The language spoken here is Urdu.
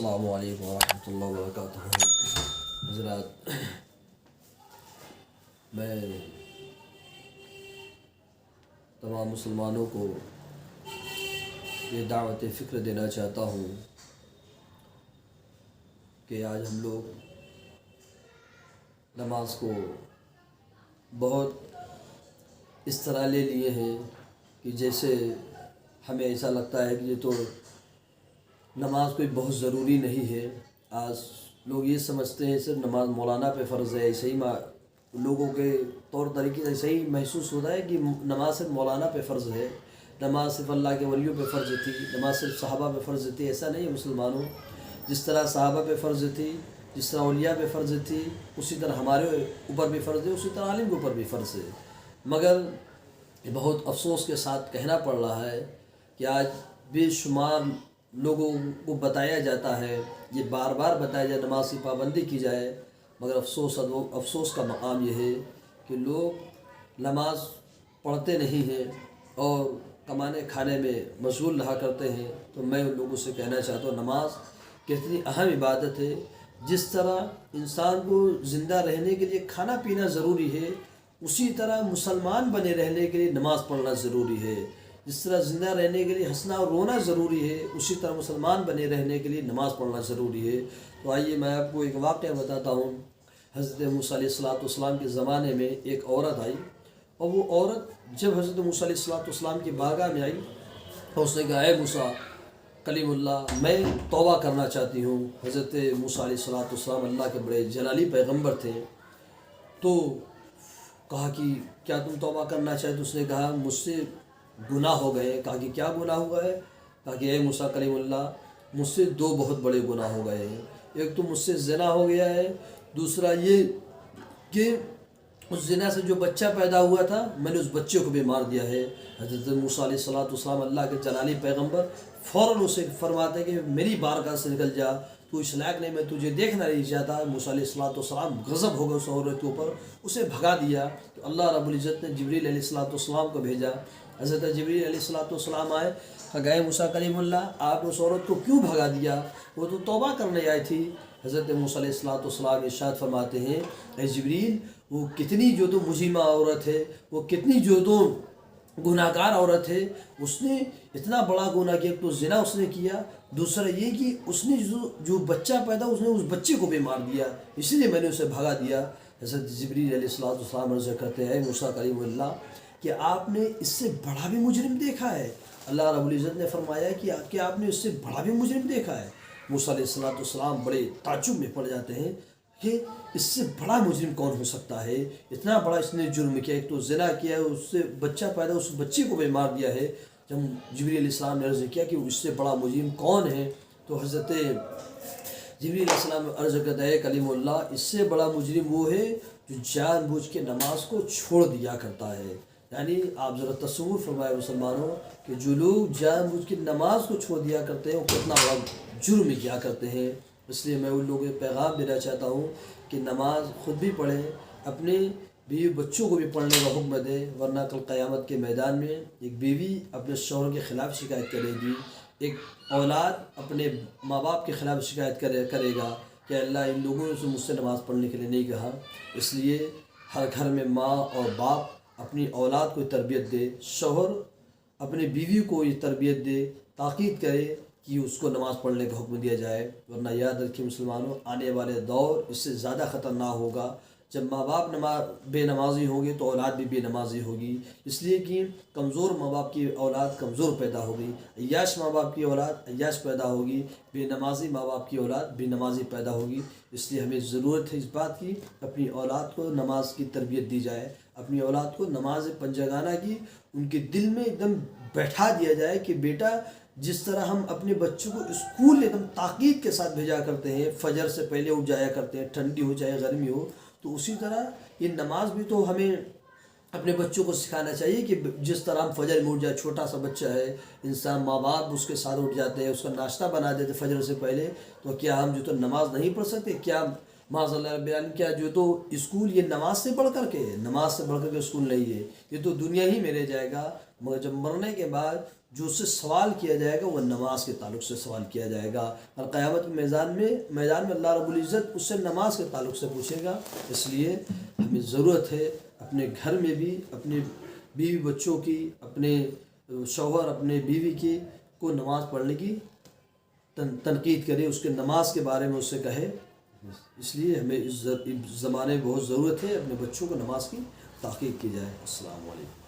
السلام علیکم ورحمۃ اللہ وبرکاتہ۔ حضرات، میں تمام مسلمانوں کو یہ دعوت فکر دینا چاہتا ہوں کہ آج ہم لوگ نماز کو بہت اس طرح لے لیے ہیں کہ جیسے ہمیں ایسا لگتا ہے کہ یہ تو نماز کوئی بہت ضروری نہیں ہے۔ آج لوگ یہ سمجھتے ہیں صرف نماز مولانا پہ فرض ہے، ایسے ہی لوگوں کے طور طریقے سے ایسے ہی محسوس ہوتا ہے کہ نماز صرف مولانا پہ فرض ہے، نماز صرف اللہ کے ولیوں پہ فرض تھی، نماز صرف صحابہ پہ فرض تھی۔ ایسا نہیں ہے مسلمانوں، جس طرح صحابہ پہ فرض تھی، جس طرح اولیاء پہ فرض تھی، اسی طرح ہمارے اوپر بھی فرض ہے، اسی طرح عالم کے اوپر بھی فرض ہے۔ مگر بہت افسوس کے ساتھ کہنا پڑ رہا ہے کہ آج بے شمار لوگوں کو بتایا جاتا ہے، یہ بار بار بتایا جائے نماز کی پابندی کی جائے، مگر افسوس کا مقام یہ ہے کہ لوگ نماز پڑھتے نہیں ہیں اور کمانے کھانے میں مشغول رہا کرتے ہیں۔ تو میں ان لوگوں سے کہنا چاہتا ہوں، نماز کتنی اہم عبادت ہے۔ جس طرح انسان کو زندہ رہنے کے لیے کھانا پینا ضروری ہے، اسی طرح مسلمان بنے رہنے کے لیے نماز پڑھنا ضروری ہے۔ جس طرح زندہ رہنے کے لیے ہنسنا اور رونا ضروری ہے، اسی طرح مسلمان بنے رہنے کے لیے نماز پڑھنا ضروری ہے۔ تو آئیے میں آپ کو ایک واقعہ بتاتا ہوں۔ حضرت موسیٰ علیہ السلام کے زمانے میں ایک عورت آئی، اور وہ عورت جب حضرت موسیٰ علیہ السلام کی بارگاہ میں آئی اور اس نے کہا، اے موسیٰ کلیم اللہ، میں توبہ کرنا چاہتی ہوں۔ حضرت موسیٰ علیہ السلام اللہ کے بڑے جلالی پیغمبر تھے، تو کہا کہ کیا تم توبہ کرنا چاہتے؟ اس نے کہا مجھ سے گناہ ہو گئے۔ کہا کہ کیا گناہ ہوا ہے؟ کہا کہ اے موسیٰ کلیم اللہ، مجھ سے دو بہت بڑے گناہ ہو گئے ہیں۔ ایک تو مجھ سے زنا ہو گیا ہے، دوسرا یہ کہ اس زنا سے جو بچہ پیدا ہوا تھا میں نے اس بچے کو بھی مار دیا ہے۔ حضرت موسیٰ علیہ السلام اللہ کے جلالی پیغمبر فوراً اسے فرماتے ہیں کہ میری بارگاہ سے نکل جا، تو اس لائق نہیں، میں تجھے دیکھنا نہیں چاہتا۔ موسیٰ علیہ السلام غضب ہو گئے اس عورت کے اوپر، اسے بھگا دیا۔ تو اللہ رب العزت نے جبریل علیہ السلام کو بھیجا۔ حضرت جبریل علیہ السلام آئے، کہا موسیٰ کلیم اللہ، آپ نے اس عورت کو کیوں بھگا دیا؟ وہ تو توبہ کرنے آئی تھی۔ حضرت موسیٰ علیہ السلام ارشاد فرماتے ہیں، اے جبریل، وہ کتنی جو تو مجرمہ عورت ہے، وہ کتنی جو تو گناہ گار عورت ہے، اس نے اتنا بڑا گناہ کیا، ایک تو زنا اس نے کیا، دوسرا یہ کہ اس نے جو بچہ پیدا اس نے اس بچے کو بھی مار دیا، اس لیے میں نے اسے بھگا دیا۔ حضرت جبریل علیہ السلام عرض کرتے ہیں، اے موسیٰ کلیم اللہ، کہ آپ نے اس سے بڑا بھی مجرم دیکھا ہے؟ اللہ رب العزت نے فرمایا کہ آپ نے اس سے بڑا بھی مجرم دیکھا ہے؟ موسیٰ علیہ السلام بڑے تعجب میں پڑ جاتے ہیں کہ اس سے بڑا مجرم کون ہو سکتا ہے؟ اتنا بڑا اس نے جرم کیا، ایک تو زنا کیا ہے، اس سے بچہ پیدا اس بچے کو بھی مار دیا ہے۔ جب جبریل علیہ السلام نے عرض کیا کہ اس سے بڑا مجرم کون ہے، تو حضرت جبریل علیہ السلام عرض کرتا ہے، کلیم اللہ، اس سے بڑا مجرم وہ ہے جو جان بوجھ کے نماز کو چھوڑ دیا کرتا ہے۔ یعنی آپ ذرا تصور فرمائے مسلمانوں کہ جو لوگ جان بوجھ کے نماز کو چھوڑ دیا کرتے ہیں وہ کتنا بڑا جرم کیا کرتے ہیں۔ اس لیے میں ان لوگوں کو پیغام دینا چاہتا ہوں کہ نماز خود بھی پڑھیں، اپنے بیوی بچوں کو بھی پڑھنے کا حکم دیں، ورنہ کل قیامت کے میدان میں ایک بیوی اپنے شوہر کے خلاف شکایت کرے گی، ایک اولاد اپنے ماں باپ کے خلاف شکایت کرے گا کہ اللہ ان لوگوں نے مجھ سے نماز پڑھنے کے لیے نہیں کہا۔ اس لیے ہر گھر میں ماں اور باپ اپنی اولاد کو تربیت دے، شوہر اپنے بیوی کو یہ تربیت دے، تاکید کرے کہ اس کو نماز پڑھنے کا حکم دیا جائے، ورنہ یاد رکھیے مسلمانوں، آنے والے دور اس سے زیادہ خطرناک ہوگا۔ جب ماں باپ بے نمازی ہوں گے تو اولاد بھی بے نمازی ہوگی، اس لیے کہ کمزور ماں باپ کی اولاد کمزور پیدا ہوگی، عیاش ماں باپ کی اولاد عیاش پیدا ہوگی، بے نمازی ماں باپ کی اولاد بے نمازی پیدا ہوگی۔ اس لیے ہمیں ضرورت ہے اس بات کی اپنی اولاد کو نماز کی تربیت دی جائے، اپنی اولاد کو نماز پنجگانہ کی ان کے دل میں ایک دم بیٹھا دیا جائے کہ بیٹا، جس طرح ہم اپنے بچوں کو اسکول ایک دم تاکید کے ساتھ بھیجا کرتے ہیں، فجر سے پہلے اٹھ جایا کرتے ہیں، ٹھنڈی ہو چاہے گرمی ہو، تو اسی طرح یہ نماز بھی تو ہمیں اپنے بچوں کو سکھانا چاہیے کہ جس طرح ہم فجر میں اٹھ جائے، چھوٹا سا بچہ ہے انسان، ماں باپ اس کے ساتھ اٹھ جاتے ہیں، اس کا ناشتہ بنا دیتے فجر سے پہلے، تو کیا ہم جو تو نماز نہیں پڑھ سکتے؟ کیا معاذ اللہ رب العالمین، کیا جو تو اسکول یہ نماز سے بڑھ کر کے اسکول نہیں ہے، یہ تو دنیا ہی میں رہ جائے گا، مگر جب مرنے کے بعد جو اس سے سوال کیا جائے گا وہ نماز کے تعلق سے سوال کیا جائے گا، اور قیامت کے میدان میں اللہ رب العزت اس سے نماز کے تعلق سے پوچھے گا۔ اس لیے ہمیں ضرورت ہے اپنے گھر میں بھی اپنے بیوی بچوں کی، اپنے شوہر اپنے بیوی کی کو نماز پڑھنے کی تنقید کرے، اس کے نماز کے بارے میں اس سے کہے۔ اس لیے ہمیں اس زمانے میں بہت ضرورت ہے اپنے بچوں کو نماز کی تحقیق کی جائے۔ السلام علیکم۔